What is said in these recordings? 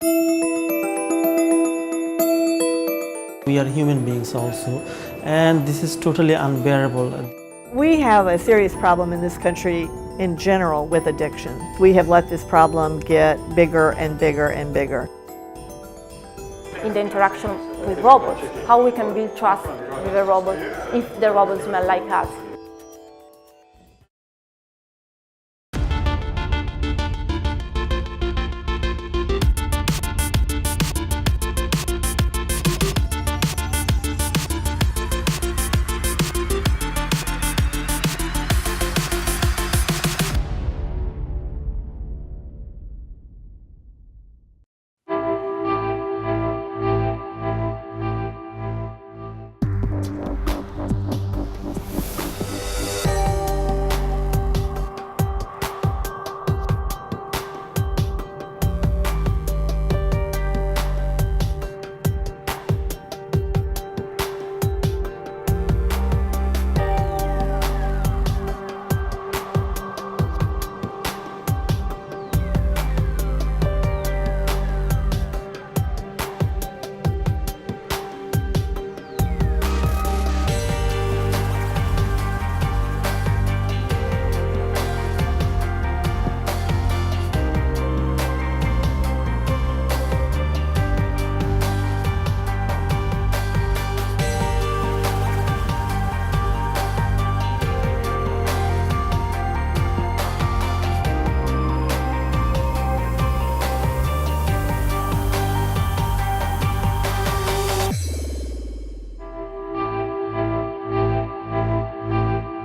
We are human beings also, and this is totally unbearable. We have a serious problem in this country in general with addiction. We have let this problem get bigger and bigger and bigger. In the interaction with robots, how we can build trust with the robots if the robots smell like us.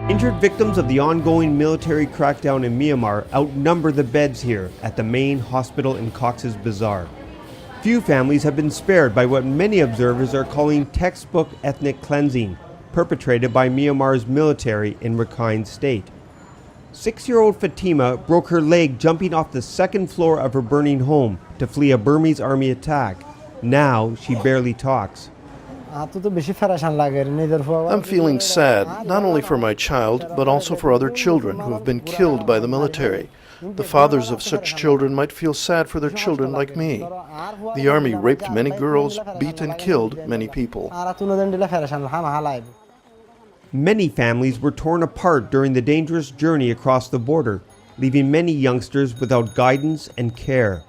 Injured victims of the ongoing military crackdown in Myanmar outnumber the beds here at the main hospital in Cox's Bazar. Few families have been spared by what many observers are calling textbook ethnic cleansing, perpetrated by Myanmar's military in Rakhine State. 6-year-old Fatima broke her leg jumping off the second floor of her burning home to flee a Burmese army attack. Now she barely talks. I'm feeling sad, not only for my child, but also for other children who have been killed by the military. The fathers of such children might feel sad for their children like me. The army raped many girls, beat and killed many people. Many families were torn apart during the dangerous journey across the border, leaving many youngsters without guidance and care.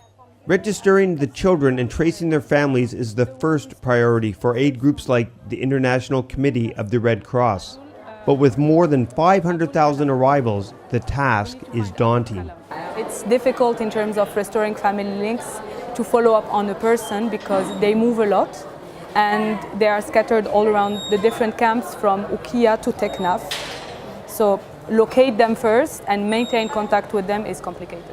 Registering the children and tracing their families is the first priority for aid groups like the International Committee of the Red Cross. But with more than 500,000 arrivals, the task is daunting. It's difficult in terms of restoring family links to follow up on a person because they move a lot and they are scattered all around the different camps from Ukiah to Teknaf. So locate them first and maintain contact with them is complicated.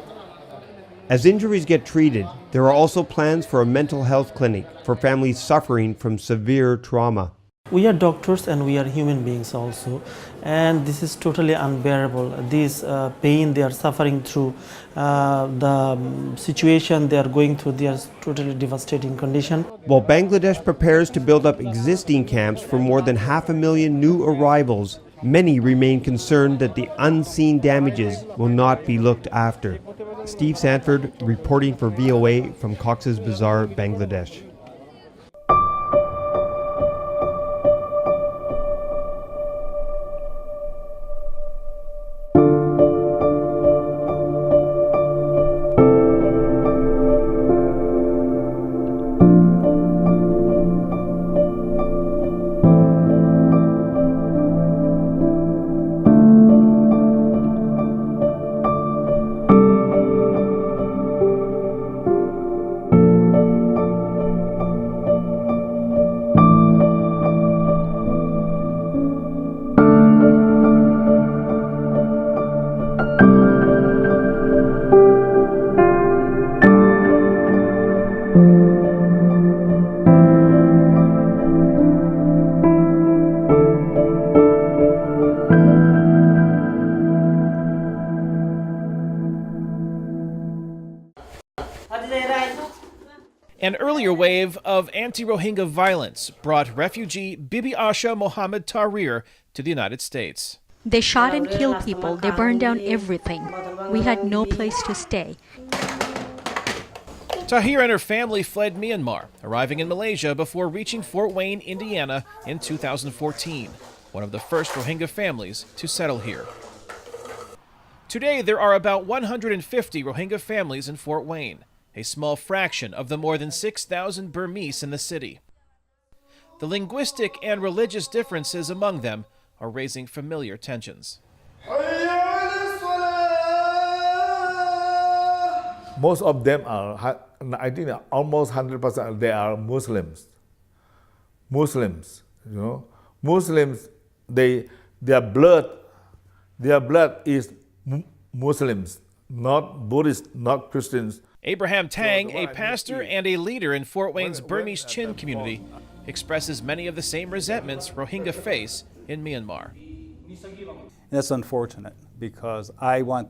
As injuries get treated, there are also plans for a mental health clinic for families suffering from severe trauma. We are doctors and we are human beings also, and this is totally unbearable. This pain they are suffering through, the situation they are going through, they are totally devastating condition. While Bangladesh prepares to build up existing camps for more than 500,000 new arrivals, many remain concerned that the unseen damages will not be looked after. Steve Sanford reporting for VOA from Cox's Bazar, Bangladesh. An earlier wave of anti-Rohingya violence brought refugee Bibi Asha Mohammed Tahrir to the United States. They shot and killed people. They burned down everything. We had no place to stay. Tahir and her family fled Myanmar, arriving in Malaysia before reaching Fort Wayne, Indiana in 2014, one of the first Rohingya families to settle here. Today, there are about 150 Rohingya families in Fort Wayne, a small fraction of the more than 6,000 Burmese in the city. The linguistic and religious differences among them are raising familiar tensions. Most of them are, I think almost 100%, they are Muslims. Muslims, you know. Muslims, their blood is Muslims, not Buddhists, not Christians. Abraham Tang, a pastor and a leader in Fort Wayne's Burmese Chin community, expresses many of the same resentments Rohingya face in Myanmar. That's unfortunate because I want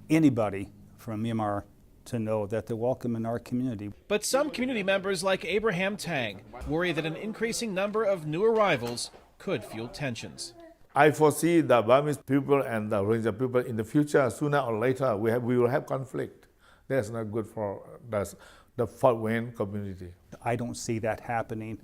anybody from Myanmar to know that they're welcome in our community. But some community members like Abraham Tang worry that an increasing number of new arrivals could fuel tensions. I foresee the Burmese people and the Rohingya people in the future, sooner or later, we will have conflict. That's not good for the Fort Wayne community. I don't see that happening.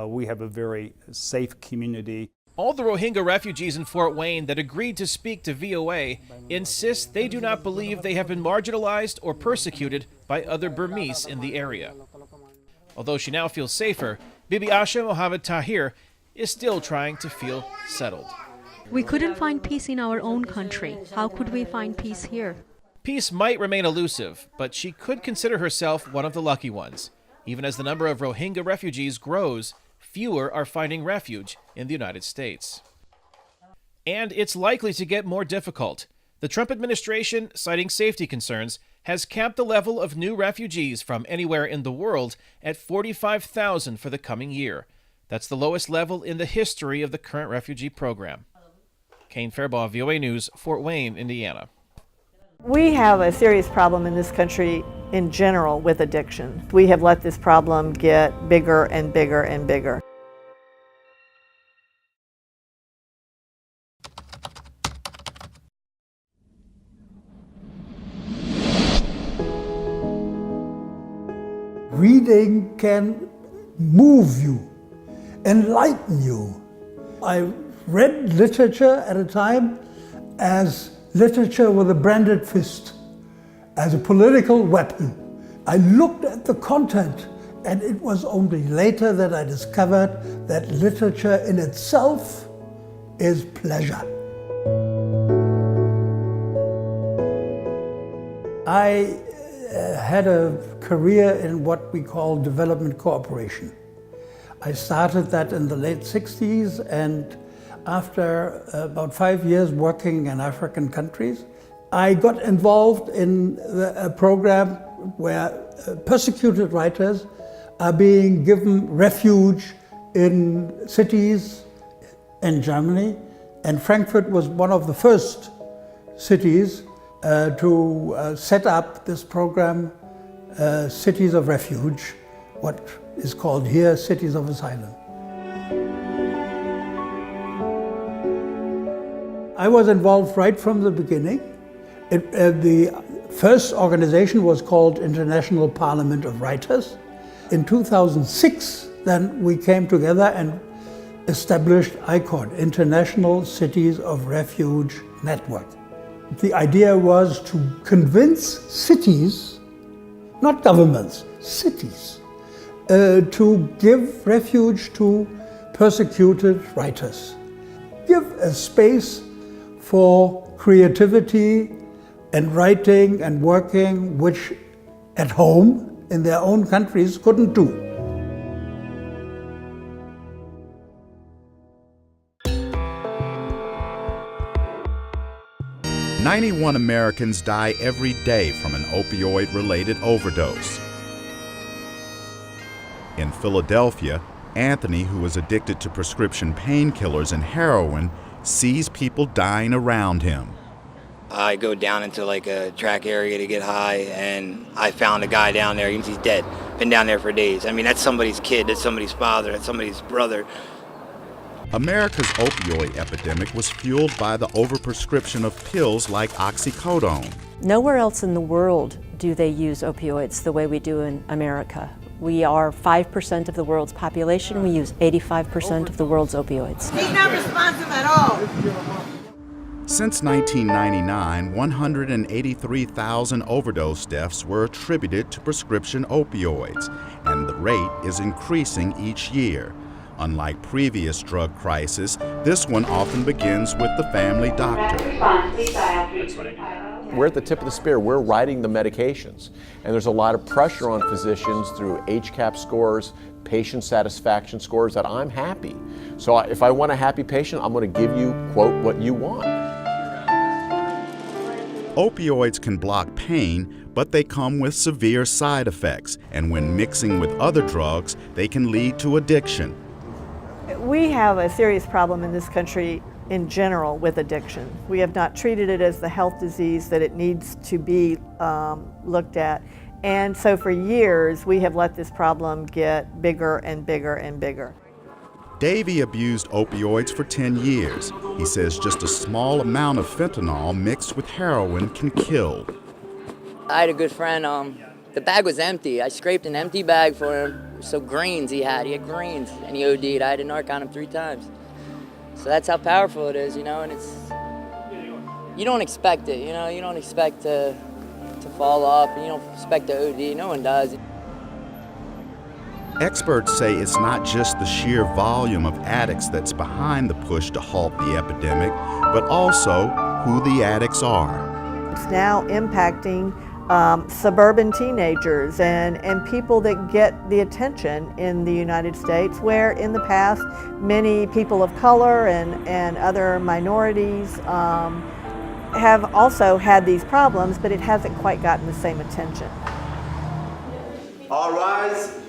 We have a very safe community. All the Rohingya refugees in Fort Wayne that agreed to speak to VOA insist they do not believe they have been marginalized or persecuted by other Burmese in the area. Although she now feels safer, Bibi Asha Mohammed Tahir is still trying to feel settled. We couldn't find peace in our own country. How could we find peace here? Peace might remain elusive, but she could consider herself one of the lucky ones. Even as the number of Rohingya refugees grows, fewer are finding refuge in the United States. And it's likely to get more difficult. The Trump administration, citing safety concerns, has capped the level of new refugees from anywhere in the world at 45,000 for the coming year. That's the lowest level in the history of the current refugee program. Kane Fairbaugh, VOA News, Fort Wayne, Indiana. We have a serious problem in this country in general with addiction. We have let this problem get bigger and bigger and bigger. Reading can move you, enlighten you. I read literature at a time as literature with a branded fist, as a political weapon. I looked at the content, and it was only later that I discovered that literature in itself is pleasure. I had a career in what we call development cooperation. I started that in the late 60s, and after about 5 years working in African countries, I got involved in a program where persecuted writers are being given refuge in cities in Germany, and Frankfurt was one of the first cities to set up this program, Cities of Refuge, what is called here Cities of Asylum. I was involved right from the beginning. The first organization was called International Parliament of Writers. In 2006, then we came together and established ICORD, International Cities of Refuge Network. The idea was to convince cities, not governments, cities, to give refuge to persecuted writers. Give a space for creativity and writing and working, which at home in their own countries couldn't do. "91 Americans die every day from an opioid-related overdose. In Philadelphia, Anthony, who was addicted to prescription painkillers and heroin, sees people dying around him. I go down into like a track area to get high, and I found a guy down there. He's dead. Been down there for days. I mean, that's somebody's kid, that's somebody's father, that's somebody's brother. America's opioid epidemic was fueled by the overprescription of pills like oxycodone. Nowhere else in the world do they use opioids the way we do in America. We are 5% of the world's population. We use 85% of the world's opioids. He's not responsive at all. Since 1999, 183,000 overdose deaths were attributed to prescription opioids, and the rate is increasing each year. Unlike previous drug crises, this one often begins with the family doctor. We're at the tip of the spear. We're writing the medications. And there's a lot of pressure on physicians through HCAP scores, patient satisfaction scores, that I'm happy. So if I want a happy patient, I'm going to give you, quote, what you want. Opioids can block pain, but they come with severe side effects. And when mixing with other drugs, they can lead to addiction. We have a serious problem in this country in general with addiction. We have not treated it as the health disease that it needs to be looked at. And so for years, we have let this problem get bigger and bigger and bigger. Davey abused opioids for 10 years. He says just a small amount of fentanyl mixed with heroin can kill. I had a good friend, the bag was empty. I scraped an empty bag for him. So greens he had greens, and he OD'd. I had to narc on him 3 times. So that's how powerful it is, you know, and you don't expect it, you know, you don't expect to fall off, you don't expect to OD, no one does. Experts say it's not just the sheer volume of addicts that's behind the push to halt the epidemic, but also who the addicts are. It's now impacting suburban teenagers and people that get the attention in the United States, where in the past many people of color and other minorities have also had these problems, but it hasn't quite gotten the same attention. All rise.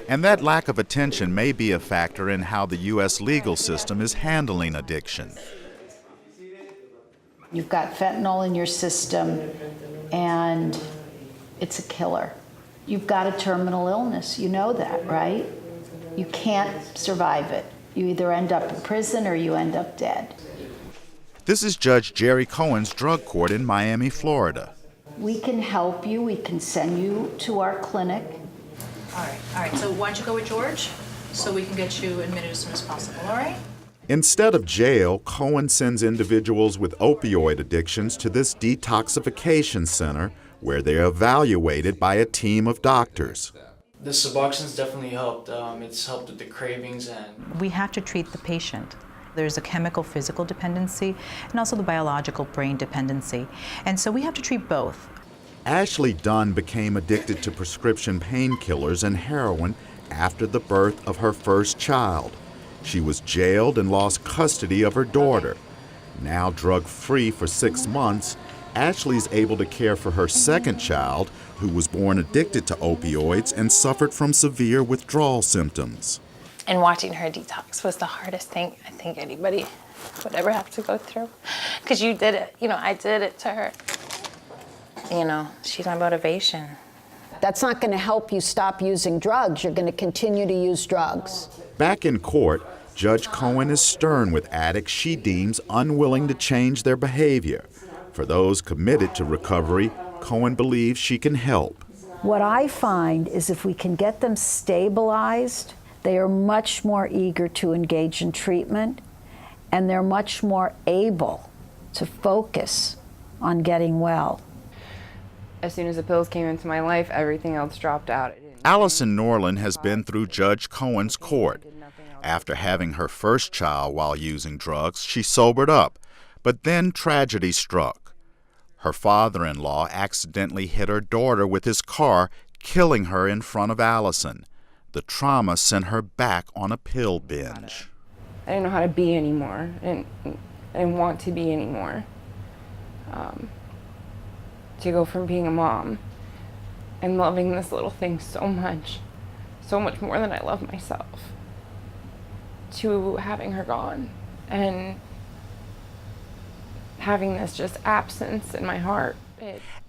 And that lack of attention may be a factor in how the U.S. legal system is handling addiction. You've got fentanyl in your system, and it's a killer. You've got a terminal illness, you know that, right? You can't survive it. You either end up in prison or you end up dead. This is Judge Jerry Cohen's drug court in Miami, Florida. We can help you, we can send you to our clinic. All right, so why don't you go with George so we can get you admitted as soon as possible, all right? Instead of jail, Cohen sends individuals with opioid addictions to this detoxification center where they're evaluated by a team of doctors. The Suboxone's definitely helped. It's helped with the cravings and... We have to treat the patient. There's a chemical physical dependency and also the biological brain dependency. And so we have to treat both. Ashley Dunn became addicted to prescription painkillers and heroin after the birth of her first child. She was jailed and lost custody of her daughter. Now drug-free for 6 months, Ashley's able to care for her second child, who was born addicted to opioids and suffered from severe withdrawal symptoms. And watching her detox was the hardest thing I think anybody would ever have to go through. Because you did it, you know, I did it to her. You know, she's my motivation. That's not going to help you stop using drugs. You're going to continue to use drugs. Back in court, Judge Cohen is stern with addicts she deems unwilling to change their behavior. For those committed to recovery, Cohen believes she can help. What I find is if we can get them stabilized, they are much more eager to engage in treatment, and they're much more able to focus on getting well. As soon as the pills came into my life, everything else dropped out. Allison Norland has been through Judge Cohen's court. After having her first child while using drugs, she sobered up, but then tragedy struck. Her father-in-law accidentally hit her daughter with his car, killing her in front of Allison. The trauma sent her back on a pill binge. I didn't know how to be anymore. I didn't want to be anymore. To go from being a mom and loving this little thing so much more than I love myself, to having her gone and having this just absence in my heart.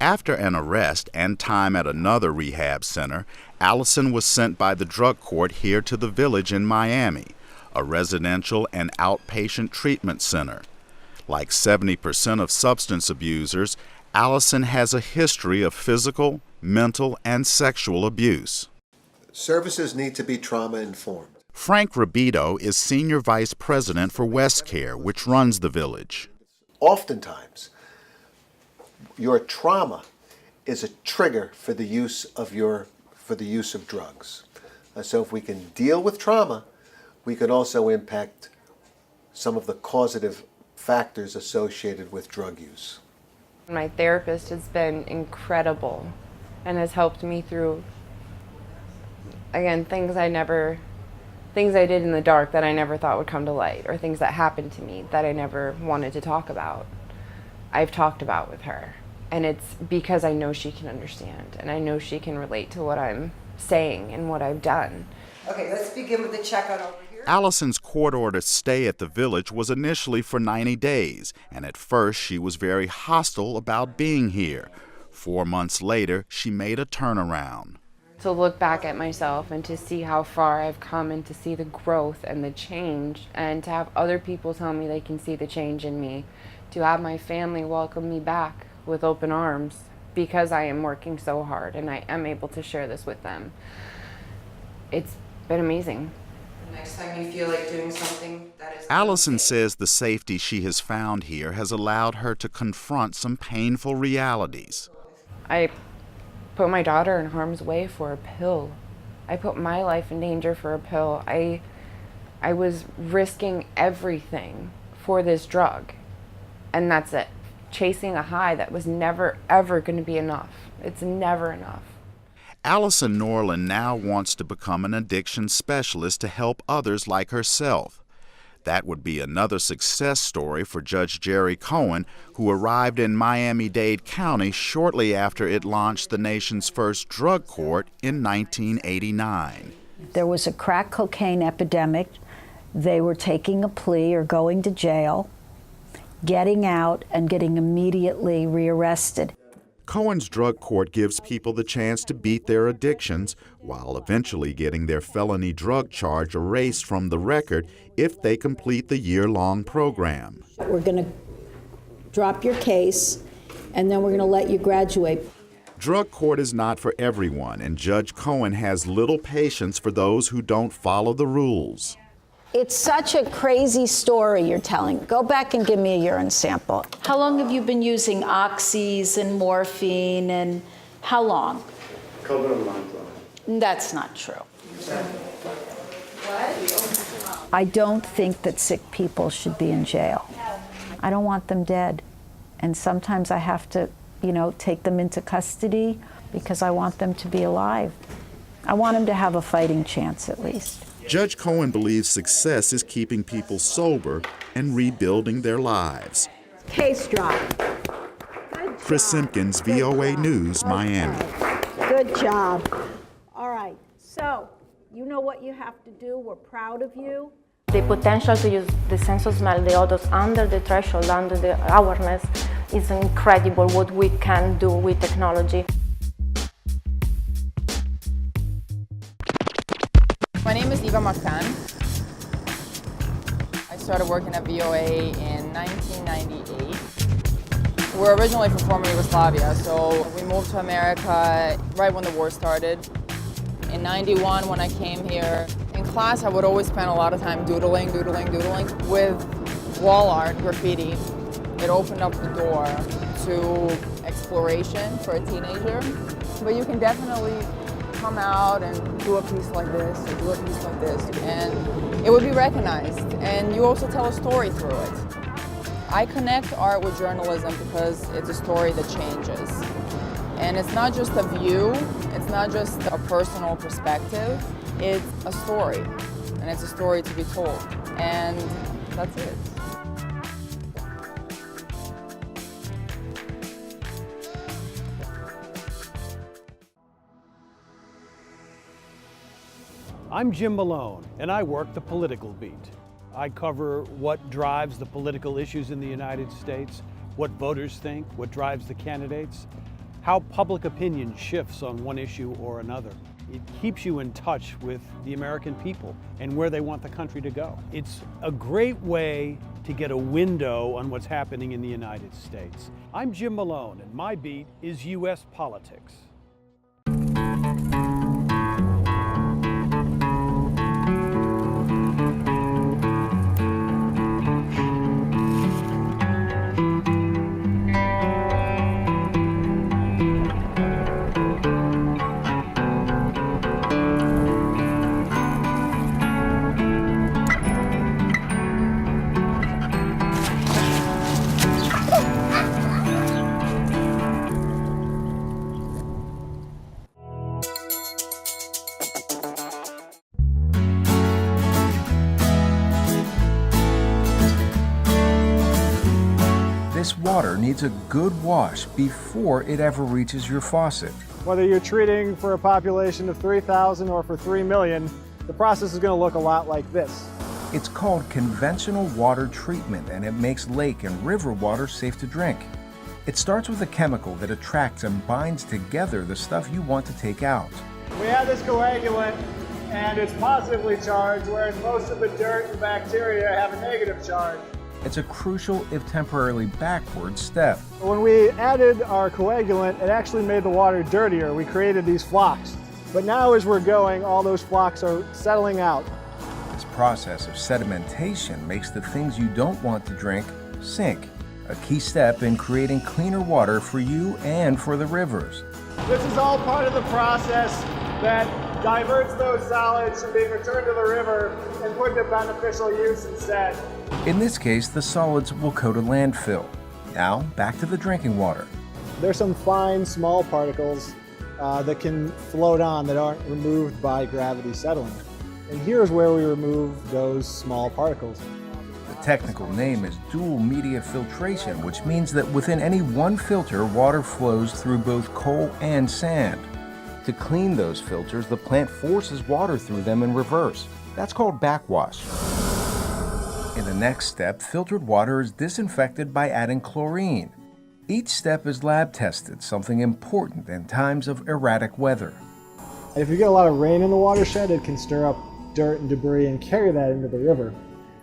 After an arrest and time at another rehab center, Allison was sent by the drug court here to the Village in Miami, a residential and outpatient treatment center. Like 70% of substance abusers, Allison has a history of physical, mental, and sexual abuse. Services need to be trauma-informed. Frank Rabito is Senior Vice President for West Care, which runs the village. Oftentimes, your trauma is a trigger for the use of drugs. So if we can deal with trauma, we can also impact some of the causative factors associated with drug use. My therapist has been incredible and has helped me through, again, things I did in the dark that I never thought would come to light, or things that happened to me that I never wanted to talk about. I've talked about with her, and it's because I know she can understand, and I know she can relate to what I'm saying and what I've done. Okay, let's begin with the checkout over here. Allison's court-ordered stay at the village was initially for 90 days, and at first she was very hostile about being here. 4 months later, she made a turnaround. To look back at myself and to see how far I've come and to see the growth and the change, and to have other people tell me they can see the change in me, to have my family welcome me back with open arms because I am working so hard and I am able to share this with them. It's been amazing. Next time you feel like doing something that is... Allison says the safety she has found here has allowed her to confront some painful realities. I put my daughter in harm's way for a pill. I put my life in danger for a pill. I was risking everything for this drug, and that's it. Chasing a high that was never, ever going to be enough. It's never enough. Allison Norland now wants to become an addiction specialist to help others like herself. That would be another success story for Judge Jerry Cohen, who arrived in Miami-Dade County shortly after it launched the nation's first drug court in 1989. There was a crack cocaine epidemic. They were taking a plea or going to jail, getting out, and getting immediately rearrested. Cohen's drug court gives people the chance to beat their addictions while eventually getting their felony drug charge erased from the record if they complete the year-long program. We're going to drop your case, and then we're going to let you graduate. Drug court is not for everyone, and Judge Cohen has little patience for those who don't follow the rules. It's such a crazy story you're telling. Go back and give me a urine sample. How long have you been using oxys and morphine, and how long? A couple of months. That's not true. I don't think that sick people should be in jail. I don't want them dead. And sometimes I have to, take them into custody because I want them to be alive. I want them to have a fighting chance at least. Judge Cohen believes success is keeping people sober and rebuilding their lives. Case drop. Chris Simpkins, VOA News, Miami. Good job. All right, so you know what you have to do. We're proud of you. The potential to use the sense of smell, the odors under the threshold, under the awareness, is incredible what we can do with technology. My name is Eva Marcan. I started working at VOA in 1998. We're originally from former Yugoslavia, so we moved to America right when the war started. In 91, when I came here, in class I would always spend a lot of time doodling. With wall art, graffiti, it opened up the door to exploration for a teenager. But you can definitely come out and do a piece like this or do a piece like this, and it would be recognized, and you also tell a story through it. I connect art with journalism because it's a story that changes, and it's not just a view, it's not just a personal perspective, it's a story, and it's a story to be told, and that's it. I'm Jim Malone, and I work the political beat. I cover what drives the political issues in the United States, what voters think, what drives the candidates, how public opinion shifts on one issue or another. It keeps you in touch with the American people and where they want the country to go. It's a great way to get a window on what's happening in the United States. I'm Jim Malone, and my beat is U.S. politics. This water needs a good wash before it ever reaches your faucet. Whether you're treating for a population of 3,000 or for 3 million, the process is going to look a lot like this. It's called conventional water treatment, and it makes lake and river water safe to drink. It starts with a chemical that attracts and binds together the stuff you want to take out. We have this coagulant, and it's positively charged, whereas most of the dirt and bacteria have a negative charge. It's a crucial, if temporarily backward, step. When we added our coagulant, it actually made the water dirtier. We created these flocks. But now as we're going, all those flocks are settling out. This process of sedimentation makes the things you don't want to drink sink, a key step in creating cleaner water for you and for the rivers. This is all part of the process that diverts those solids from being returned to the river and put to beneficial use instead. In this case, the solids will go to landfill. Now, back to the drinking water. There's some fine, small particles that can float on that aren't removed by gravity settling. And here's where we remove those small particles. The technical name is dual media filtration, which means that within any one filter, water flows through both coal and sand. To clean those filters, the plant forces water through them in reverse. That's called backwash. In the next step, filtered water is disinfected by adding chlorine. Each step is lab tested, something important in times of erratic weather. If you get a lot of rain in the watershed, it can stir up dirt and debris and carry that into the river.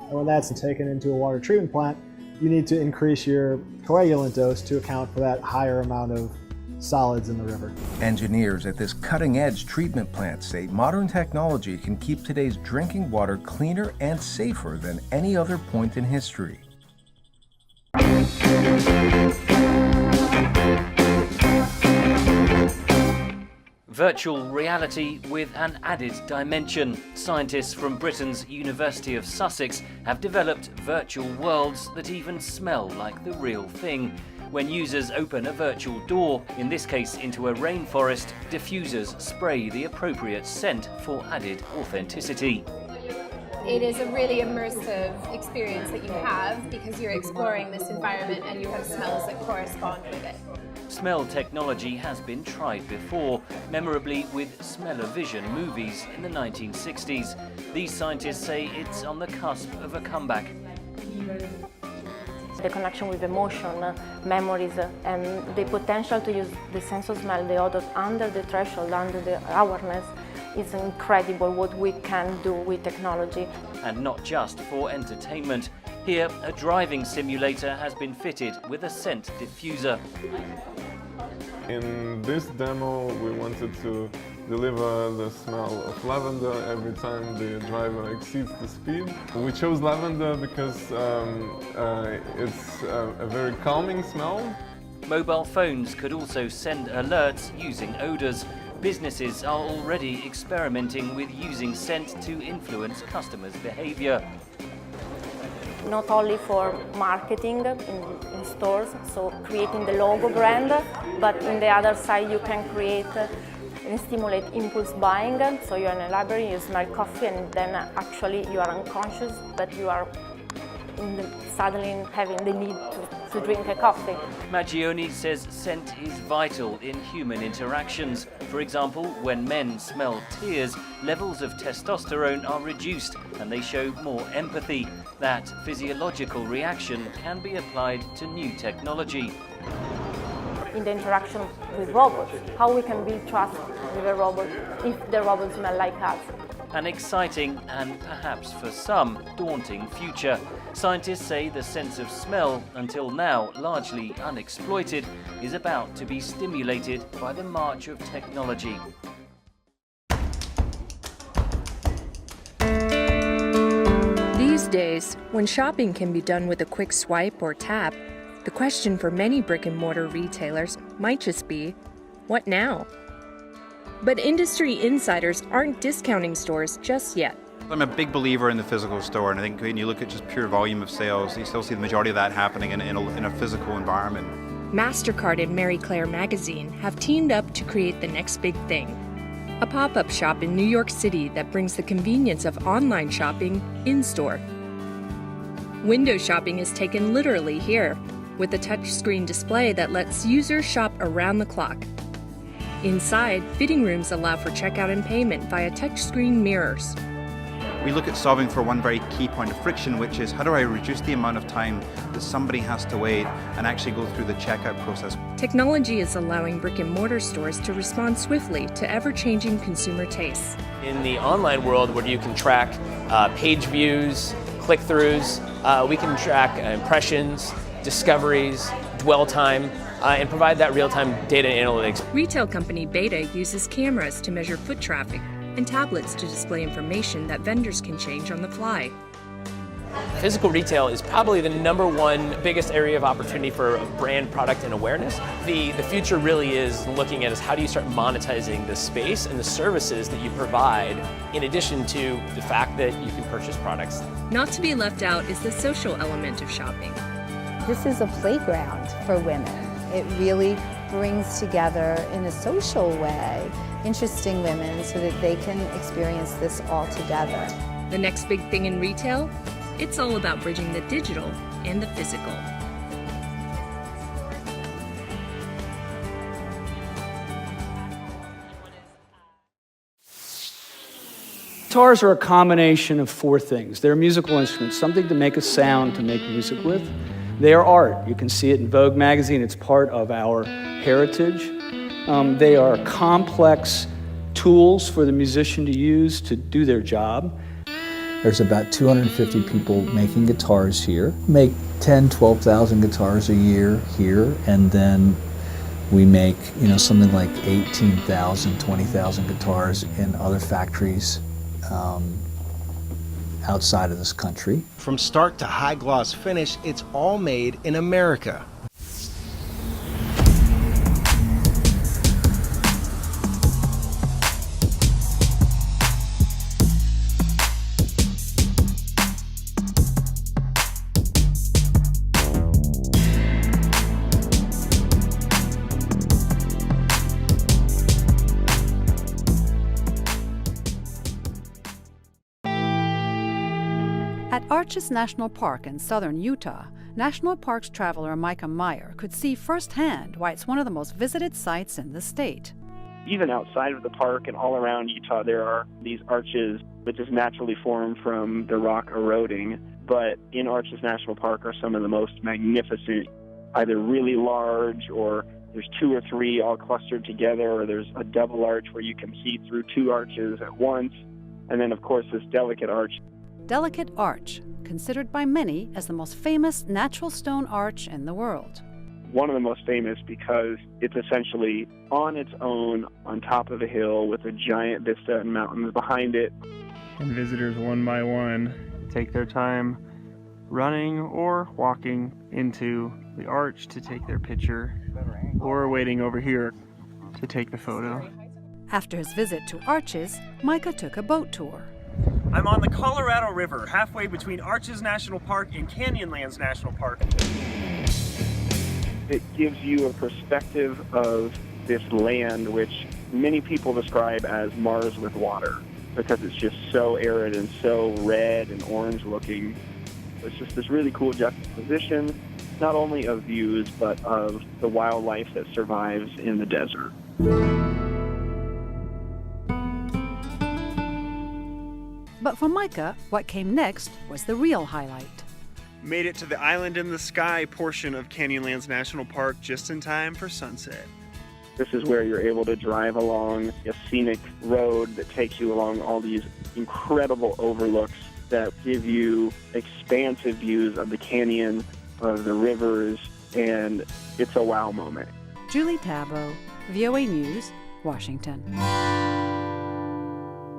And when that's taken into a water treatment plant, you need to increase your coagulant dose to account for that higher amount of solids in the river. Engineers at this cutting-edge treatment plant say modern technology can keep today's drinking water cleaner and safer than any other point in history. Virtual reality with an added dimension. Scientists from Britain's University of Sussex have developed virtual worlds that even smell like the real thing. When users open a virtual door, in this case into a rainforest, diffusers spray the appropriate scent for added authenticity. It is a really immersive experience that you have because you're exploring this environment and you have smells that correspond with it. Smell technology has been tried before, memorably with smell-o-vision movies in the 1960s. These scientists say it's on the cusp of a comeback. The connection with emotion, memories, and the potential to use the sense of smell, the odor under the threshold, under the awareness, is incredible what we can do with technology. And not just for entertainment. Here, a driving simulator has been fitted with a scent diffuser. In this demo, we wanted to deliver the smell of lavender every time the driver exceeds the speed. We chose lavender because it's a very calming smell. Mobile phones could also send alerts using odors. Businesses are already experimenting with using scent to influence customers' behavior. Not only for marketing in stores, so creating the logo brand, but in the other side you can create and stimulate impulse buying. So you're in a library, you smell coffee, and then actually you are unconscious, but you are suddenly having the need to drink a coffee. Maggioni says scent is vital in human interactions. For example, when men smell tears, levels of testosterone are reduced and they show more empathy. That physiological reaction can be applied to new technology. in the interaction with robots, how we can build trust with a robot if the robots smell like us. An exciting and perhaps for some daunting future. Scientists say the sense of smell, until now largely unexploited, is about to be stimulated by the march of technology. These days, when shopping can be done with a quick swipe or tap, the question for many brick-and-mortar retailers might just be, what now? But industry insiders aren't discounting stores just yet. I'm a big believer in the physical store, and I think when you look at just pure volume of sales, you still see the majority of that happening in a physical environment. MasterCard and Mary Claire Magazine have teamed up to create the next big thing. A pop-up shop in New York City that brings the convenience of online shopping in-store. Window shopping is taken literally here, with a touchscreen display that lets users shop around the clock. Inside, fitting rooms allow for checkout and payment via touchscreen mirrors. We look at solving for one very key point of friction, which is how do I reduce the amount of time that somebody has to wait and actually go through the checkout process. Technology is allowing brick-and-mortar stores to respond swiftly to ever-changing consumer tastes. In the online world where you can track page views, click-throughs, we can track impressions, discoveries, dwell time, and provide that real-time data analytics. Retail company Beta uses cameras to measure foot traffic and tablets to display information that vendors can change on the fly. Physical retail is probably the #1 biggest area of opportunity for brand, product, and awareness. The future really is looking at is how do you start monetizing the space and the services that you provide, in addition to the fact that you can purchase products. Not to be left out is the social element of shopping. This is a playground for women. It really brings together, in a social way, interesting women so that they can experience this all together. The next big thing in retail? It's all about bridging the digital and the physical. Guitars are a combination of 4 things. They're musical instruments, something to make a sound to make music with. They are art. You can see it in Vogue magazine. It's part of our heritage. They are complex tools for the musician to use to do their job. There's about 250 people making guitars here. Make 10, 12,000 guitars a year here, and then we make, something like 18,000, 20,000 guitars in other factories outside of this country. From start to high gloss finish, it's all made in America. At Arches National Park in southern Utah, National Parks traveler Micah Meyer could see firsthand why it's one of the most visited sites in the state. Even outside of the park and all around Utah, there are these arches that just naturally form from the rock eroding. But in Arches National Park are some of the most magnificent, either really large or there's 2 or 3 all clustered together, or there's a double arch where you can see through 2 arches at once. And then, of course, this delicate arch. Delicate Arch, considered by many as the most famous natural stone arch in the world. One of the most famous because it's essentially on its own on top of a hill with a giant vista and mountains behind it. And visitors one by one take their time running or walking into the arch to take their picture, or waiting over here to take the photo. After his visit to Arches, Micah took a boat tour. I'm on the Colorado River, halfway between Arches National Park and Canyonlands National Park. It gives you a perspective of this land, which many people describe as Mars with water, because it's just so arid and so red and orange looking. It's just this really cool juxtaposition, not only of views, but of the wildlife that survives in the desert. But for Micah, what came next was the real highlight. made it to the Island in the Sky portion of Canyonlands National Park just in time for sunset. This is where you're able to drive along a scenic road that takes you along all these incredible overlooks that give you expansive views of the canyon, of the rivers, and it's a wow moment. Julie Tabo, VOA News, Washington.